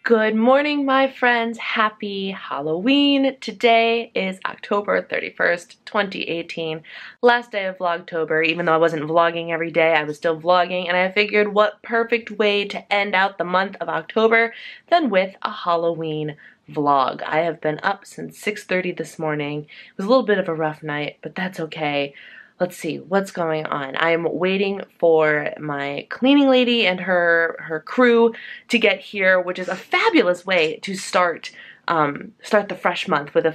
Good morning, my friends. Happy Halloween. Today is October 31st, 2018. Last day of Vlogtober. Even though I wasn't vlogging every day, I was still vlogging, and I figured what perfect way to end out the month of October than with a Halloween vlog. I have been up since 6:30 this morning. It was a little bit of a rough night, but that's okay. Let's see what's going on. I'm waiting for my cleaning lady and her crew to get here, which is a fabulous way to start the fresh month with a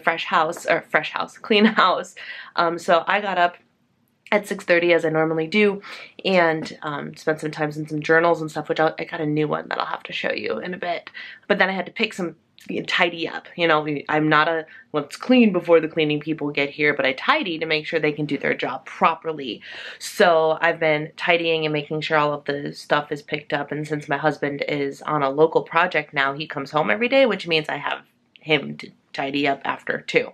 clean house. So I got up at 6:30 as I normally do, and spent some time in some journals and stuff, which I got a new one that I'll have to show you in a bit. But then I had to pick some tidy up. You know, I'm not a let's clean before the cleaning people get here, but I tidy to make sure they can do their job properly. So I've been tidying and making sure all of the stuff is picked up, and since my husband is on a local project now, he comes home every day, which means I have him to tidy up after too.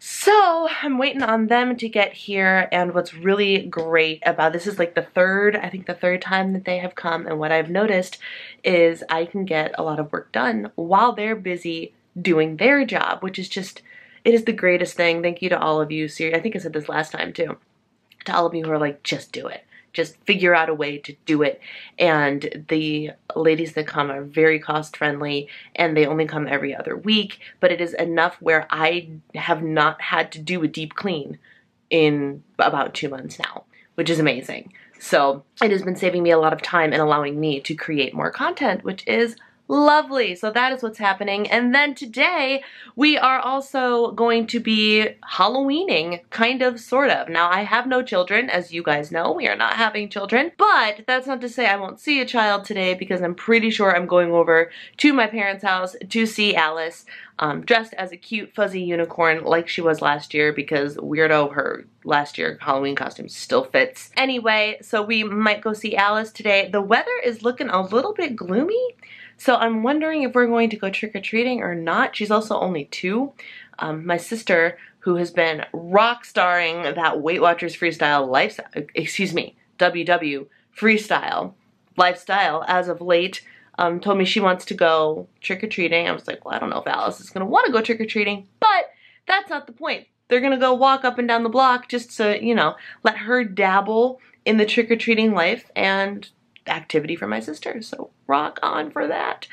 So I'm waiting on them to get here, and what's really great about this is like the third time that they have come, and what I've noticed is I can get a lot of work done while they're busy doing their job, which is just, it is the greatest thing. Thank you to all of you. I think I said this last time too. To all of you who are like, just do it. Just figure out a way to do it. And the ladies that come are very cost friendly, and they only come every other week, but it is enough where I have not had to do a deep clean in about 2 months now, which is amazing. So it has been saving me a lot of time and allowing me to create more content, which is lovely. So that is what's happening. And then today we are also going to be Halloweening, kind of, sort of. Now, I have no children, as you guys know. We are not having children, but that's not to say I won't see a child today, because I'm pretty sure I'm going over to my parents' house to see Alice, dressed as a cute fuzzy unicorn like she was last year, because weirdo, her last year Halloween costume still fits. Anyway, so we might go see Alice today. The weather is looking a little bit gloomy, so I'm wondering if we're going to go trick-or-treating or not. She's also only 2. My sister, who has been rock starring that Weight Watchers freestyle lifestyle, WW freestyle lifestyle as of late, told me she wants to go trick-or-treating. I was like, well, I don't know if Alice is going to want to go trick-or-treating, but that's not the point. They're going to go walk up and down the block just to, you know, let her dabble in the trick-or-treating life and activity for my sister, so rock on for that.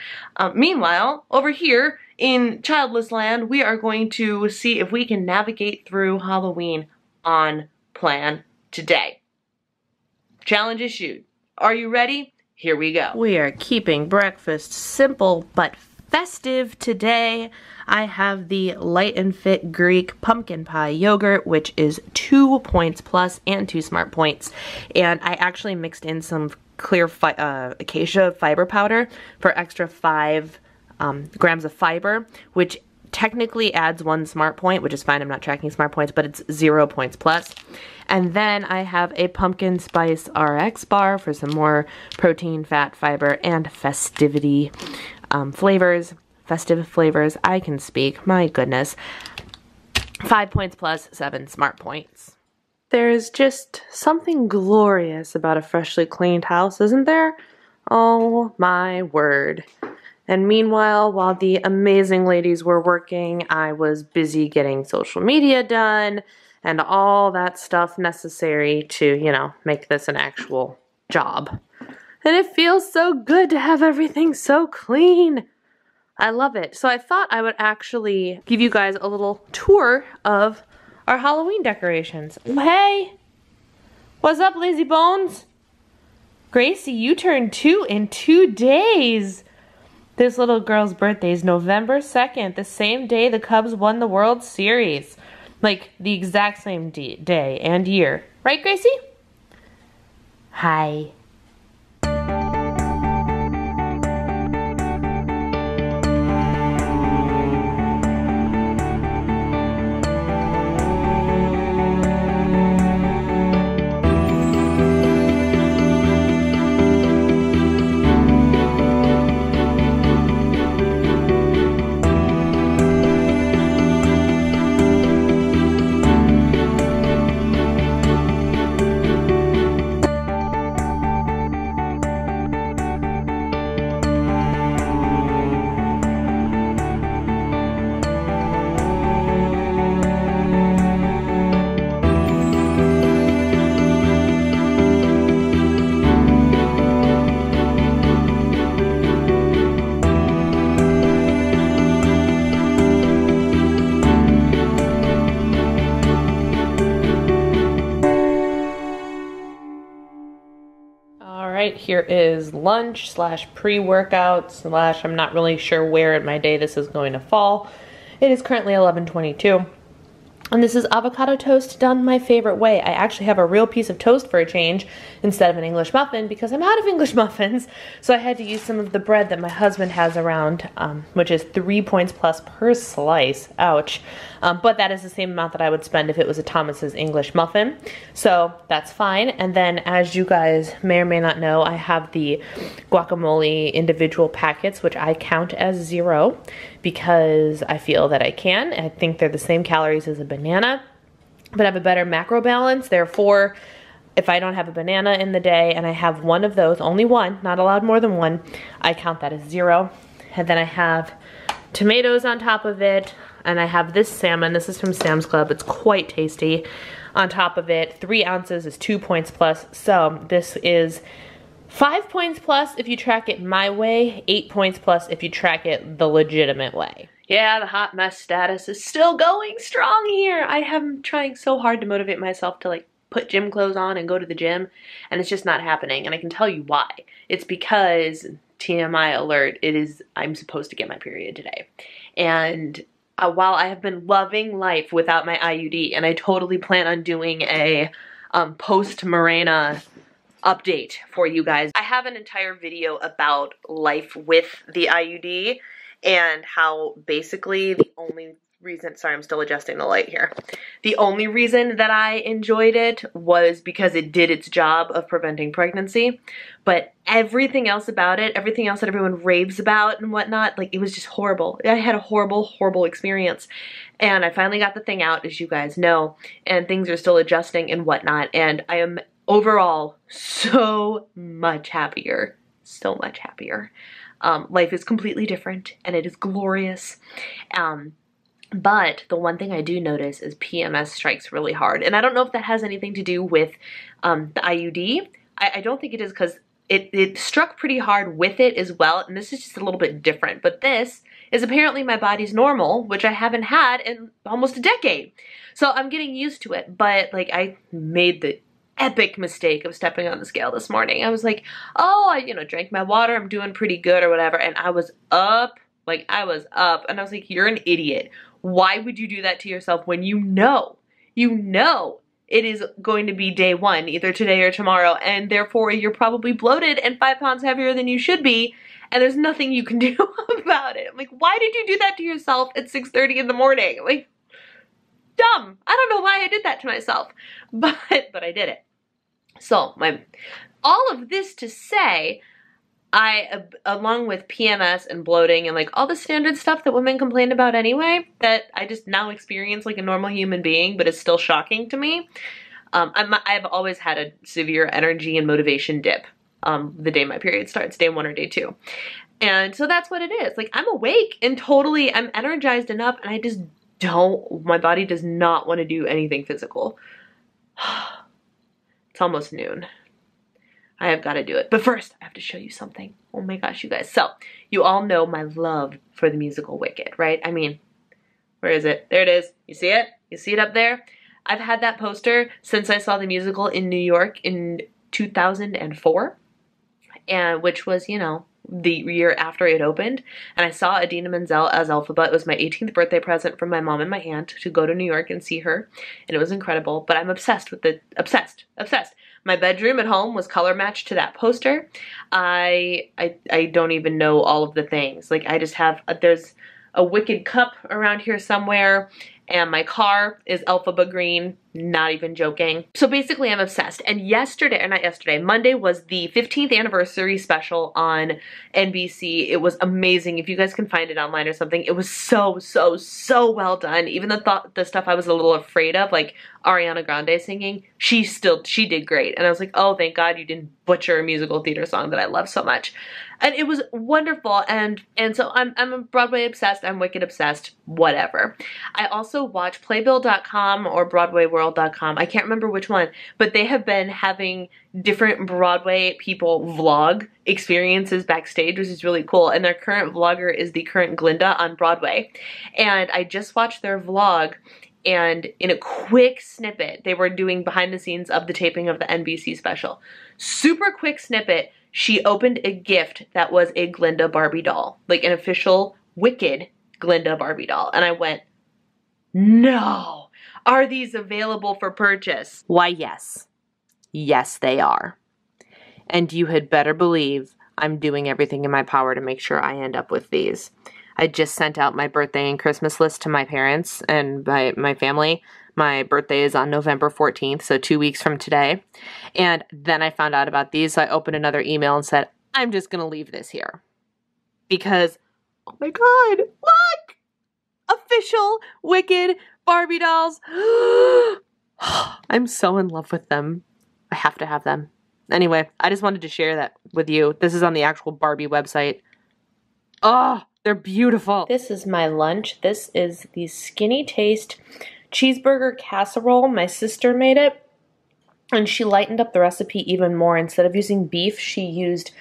Meanwhile, over here in childless land, we are going to see if we can navigate through Halloween on plan today. Challenge issued. Are you ready? Here we go. We are keeping breakfast simple but festive today. I have the Light and Fit Greek pumpkin pie yogurt, which is 2 points plus and 2 smart points, and I actually mixed in some clear acacia fiber powder for extra 5 grams of fiber, which technically adds 1 smart point, which is fine. I'm not tracking smart points, but it's 0 points plus. And then I have a pumpkin spice RX bar for some more protein, fat, fiber, and festivity flavors. Festive flavors. I can speak. My goodness. 5 points plus 7 smart points. There's just something glorious about a freshly cleaned house, isn't there? Oh my word. And meanwhile, while the amazing ladies were working, I was busy getting social media done and all that stuff necessary to, you know, make this an actual job. And it feels so good to have everything so clean. I love it. So I thought I would actually give you guys a little tour of our Halloween decorations. Hey! What's up, lazy bones? Gracie, you turned 2 in 2 days. This little girl's birthday is November 2nd, the same day the Cubs won the World Series. Like, the exact same day and year. Right, Gracie? Hi. here is lunch slash pre-workout slash I'm not really sure where in my day this is going to fall. It is currently 11:22. And this is avocado toast done my favorite way. I actually have a real piece of toast for a change instead of an English muffin because I'm out of English muffins. So I had to use some of the bread that my husband has around, which is 3 points plus per slice. Ouch. But that is the same amount that I would spend if it was a Thomas's English muffin. So that's fine. And then as you guys may or may not know, I have the guacamole individual packets, which I count as 0 because I feel that I can. I think they're the same calories as a banana, but I have a better macro balance. Therefore, if I don't have a banana in the day and I have one of those, only one, not allowed more than one, I count that as 0. And then I have tomatoes on top of it, and I have this salmon. This is from Sam's Club. It's quite tasty. On top of it, 3 ounces is 2 points plus. So this is 5 points plus if you track it my way, 8 points plus if you track it the legitimate way. Yeah, the hot mess status is still going strong here. I am trying so hard to motivate myself to like put gym clothes on and go to the gym, and it's just not happening. And I can tell you why. It's because, TMI alert, I'm supposed to get my period today. And while I have been loving life without my IUD, and I totally plan on doing a post-Mirena update for you guys. I have an entire video about life with the IUD and how basically the only reason, sorry, I'm still adjusting the light here. The only reason that I enjoyed it was because it did its job of preventing pregnancy, but everything else about it, everything else that everyone raves about and whatnot, like it was just horrible. I had a horrible, horrible experience. And I finally got the thing out, as you guys know, and things are still adjusting and whatnot, and I am overall so much happier, so much happier. Life is completely different and it is glorious. But the one thing I do notice is PMS strikes really hard. And I don't know if that has anything to do with the IUD. I don't think it is, because it struck pretty hard with it as well. And this is just a little bit different. But this is apparently my body's normal, which I haven't had in almost a decade. So I'm getting used to it. But like, I made the epic mistake of stepping on the scale this morning. I was like, oh, I drank my water, I'm doing pretty good or whatever, and I was up, and I was like, you're an idiot. Why would you do that to yourself when you know it is going to be day 1, either today or tomorrow, and therefore you're probably bloated and 5 pounds heavier than you should be, and there's nothing you can do about it. I'm like, why did you do that to yourself at 6:30 in the morning? Like, dumb. I don't know why I did that to myself, but I did it. So all of this to say, I, along with PMS and bloating and like all the standard stuff that women complain about anyway, that I just now experience like a normal human being, but it's still shocking to me. I've always had a severe energy and motivation dip the day my period starts, day 1 or day 2. And so that's what it is. Like, I'm awake and totally, I'm energized enough, and I just my body does not want to do anything physical. It's almost noon. I have got to do it. But first, I have to show you something. Oh my gosh, you guys. So, you all know my love for the musical Wicked, right? I mean, where is it? There it is. You see it? You see it up there? I've had that poster since I saw the musical in New York in 2004, and which was, the year after it opened, and I saw Idina Menzel as Elphaba. It was my 18th birthday present from my mom and my aunt to go to New York and see her, and it was incredible. But I'm obsessed with it. Obsessed. My bedroom at home was color matched to that poster. I don't even know all of the things. Like, I just have, there's a Wicked cup around here somewhere, and my car is Elphaba green, not even joking. So basically I'm obsessed. And Monday was the 15th anniversary special on NBC. It was amazing. If you guys can find it online or something, it was so well done. Even the stuff I was a little afraid of, like Ariana Grande singing, she did great. And I was like, oh, thank God you didn't butcher a musical theater song that I love so much. And it was wonderful, and so I'm Broadway obsessed, I'm Wicked obsessed, whatever. I also watch Playbill.com or BroadwayWorld.com, I can't remember which one, but they have been having different Broadway people vlog experiences backstage, which is really cool, and their current vlogger is the current Glinda on Broadway. And I just watched their vlog, and in a quick snippet, they were doing behind the scenes of the taping of the NBC special. Super quick snippet, she opened a gift that was a Glinda Barbie doll, like an official Wicked Glinda Barbie doll. And I went, no, are these available for purchase? Why, yes. Yes, they are. And you had better believe I'm doing everything in my power to make sure I end up with these. I just sent out my birthday and Christmas list to my parents and my family. My birthday is on November 14th, so 2 weeks from today. And then I found out about these, so I opened another email and said, I'm just going to leave this here. Because, oh my God, look! Official Wicked Barbie dolls. I'm so in love with them. I have to have them. Anyway, I just wanted to share that with you. This is on the actual Barbie website. Oh, they're beautiful. This is my lunch. This is the Skinny Taste cheeseburger casserole. My sister made it, and she lightened up the recipe even more. Instead of using beef, she used,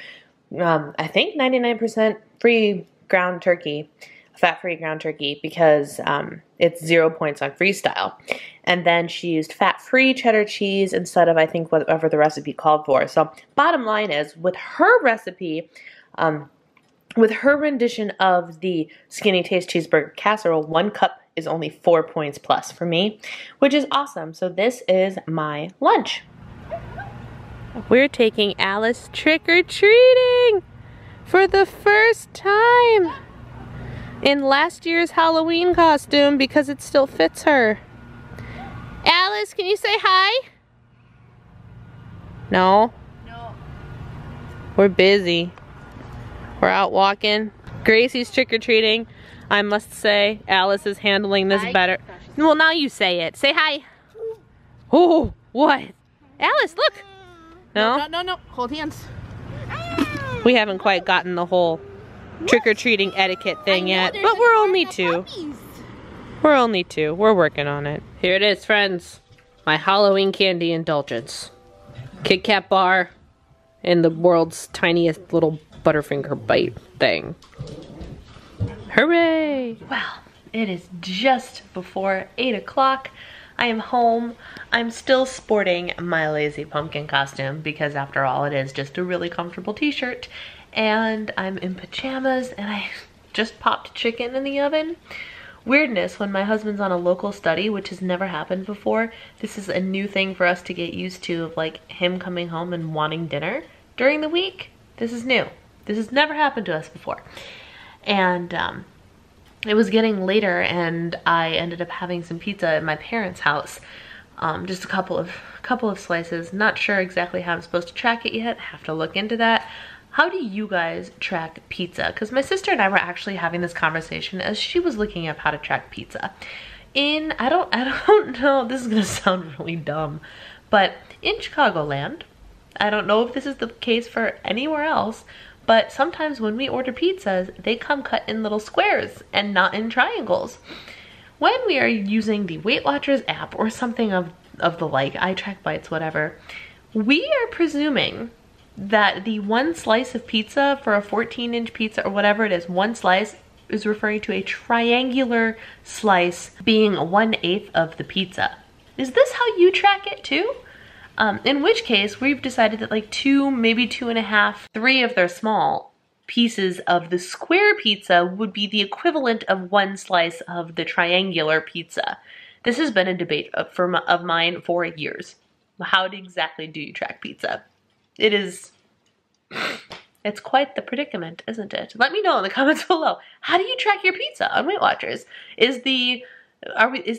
I think, 99% free ground turkey, fat-free ground turkey, because it's 0 points on freestyle. And then she used fat-free cheddar cheese instead of, I think, whatever the recipe called for. So bottom line is, with her recipe, with her rendition of the Skinny Taste cheeseburger casserole, 1 cup is only 4 points plus for me, which is awesome. So this is my lunch. We're taking Alice trick-or-treating for the first time in last year's Halloween costume because it still fits her. Alice, can you say hi? No? No. We're busy. We're out walking. Gracie's trick-or-treating. I must say, Alice is handling this better. Well, now you say it. Say hi. Oh, what? Alice, look. No? No. Hold hands. We haven't quite gotten the whole trick-or-treating etiquette thing yet, but we're only 2. We're only 2. We're working on it. Here it is, friends. My Halloween candy indulgence. Kit Kat bar and the world's tiniest little Butterfinger bite thing. Hooray! Well, it is just before 8 o'clock. I am home. I'm still sporting my Lazy Pumpkin costume because after all it is just a really comfortable t-shirt. And I'm in pajamas and I just popped chicken in the oven. Weirdness when my husband's on a local study, which has never happened before. This is a new thing for us to get used to, of like him coming home and wanting dinner during the week. This is new. This has never happened to us before. And it was getting later and I ended up having some pizza at my parents' house. Just a couple of slices. Not sure exactly how I'm supposed to track it yet. Have to look into that. How do you guys track pizza? Because my sister and I were actually having this conversation as she was looking up how to track pizza. I don't know, this is gonna sound really dumb, but in Chicagoland, I don't know if this is the case for anywhere else, but sometimes when we order pizzas, they come cut in little squares and not in triangles. When we are using the Weight Watchers app or something of the like, iTrack Bites, whatever, we are presuming that the 1 slice of pizza for a 14-inch pizza or whatever it is, 1 slice is referring to a triangular slice being 1/8 of the pizza. Is this how you track it too? In which case, we've decided that like 2, maybe 2.5, 3 of their small pieces of the square pizza would be the equivalent of 1 slice of the triangular pizza. This has been a debate of mine for years. How exactly do you track pizza? It's quite the predicament, isn't it? Let me know in the comments below. How do you track your pizza on Weight Watchers? Is the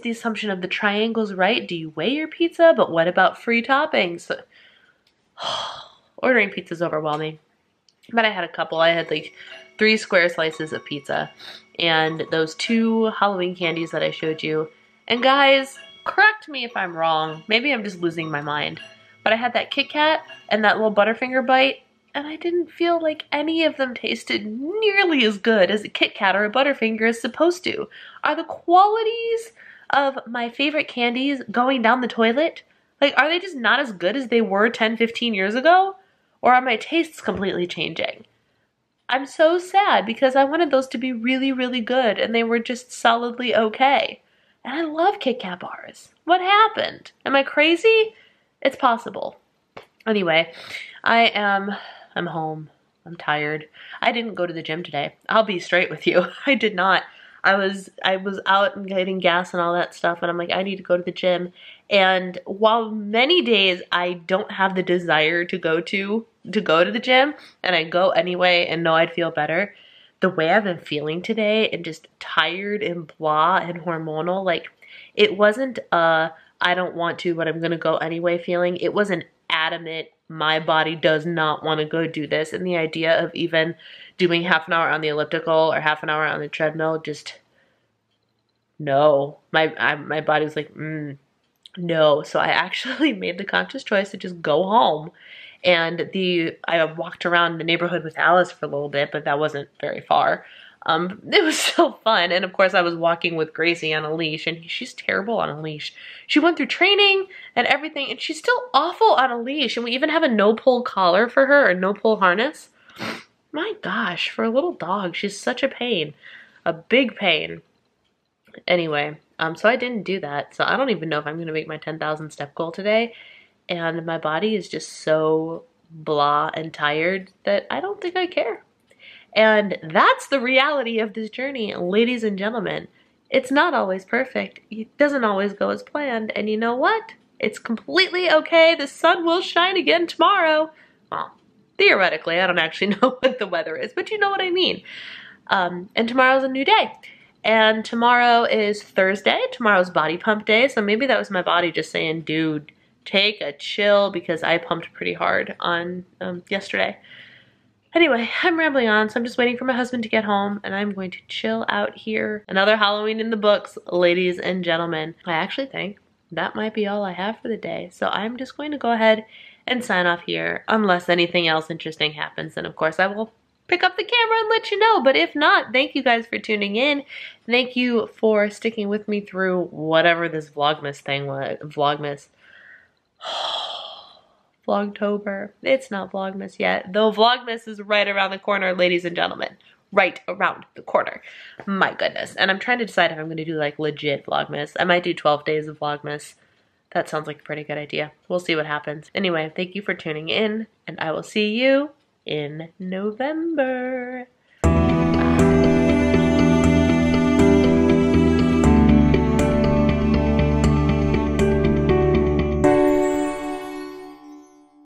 assumption of the triangles right? Do you weigh your pizza? But what about free toppings? Ordering pizza is overwhelming. But I had a couple. I had like 3 square slices of pizza and those 2 Halloween candies that I showed you. And guys, correct me if I'm wrong. Maybe I'm just losing my mind. But I had that Kit Kat and that little Butterfinger bite, and I didn't feel like any of them tasted nearly as good as a Kit Kat or a Butterfinger is supposed to. Are the qualities of my favorite candies going down the toilet? Like, are they just not as good as they were 10, 15 years ago? Or are my tastes completely changing? I'm so sad because I wanted those to be really, really good and they were just solidly okay. And I love Kit Kat bars. What happened? Am I crazy? It's possible. Anyway, I am I'm home. I'm tired. I didn't go to the gym today. I'll be straight with you. I did not. I was out and getting gas and all that stuff, and I'm like, I need to go to the gym. And while many days I don't have the desire to go to the gym, and I go anyway and know I'd feel better, the way I've been feeling today and just tired and blah and hormonal, like it wasn't I don't want to, but I'm gonna go anyway feeling. It was an adamant, my body does not want to go do this. And the idea of even doing half an hour on the elliptical or half an hour on the treadmill, just no. My body was like, no. So I actually made the conscious choice to just go home. And I walked around the neighborhood with Alice for a little bit, but that wasn't very far. It was still fun. And of course I was walking with Gracie on a leash, and she's terrible on a leash. She went through training and everything, and she's still awful on a leash. And we even have a no-pull collar for her, a no-pull harness. My gosh, for a little dog, she's such a pain, a big pain. Anyway, so I didn't do that. So I don't even know if I'm going to make my 10,000 step goal today. And my body is just so blah and tired that I don't think I care. And that's the reality of this journey, ladies and gentlemen. It's not always perfect. It doesn't always go as planned. And you know what? It's completely okay. The sun will shine again tomorrow. Well, theoretically, I don't actually know what the weather is, but you know what I mean. And tomorrow's a new day. And tomorrow is Thursday. Tomorrow's body pump day. So maybe that was my body just saying, dude, take a chill, because I pumped pretty hard on yesterday. Anyway, I'm rambling on, so I'm just waiting for my husband to get home, and I'm going to chill out here. Another Halloween in the books, ladies and gentlemen. I actually think that might be all I have for the day, so I'm just going to go ahead and sign off here, unless anything else interesting happens. Then of course I will pick up the camera and let you know, but if not, thank you guys for tuning in. Thank you for sticking with me through whatever this Vlogmas thing was. Vlogmas. Vlogtober. It's not Vlogmas yet, though Vlogmas is right around the corner, ladies and gentlemen. Right around the corner. My goodness. And I'm trying to decide if I'm going to do like legit Vlogmas. I might do 12 days of Vlogmas. That sounds like a pretty good idea. We'll see what happens. Anyway, thank you for tuning in, and I will see you in November.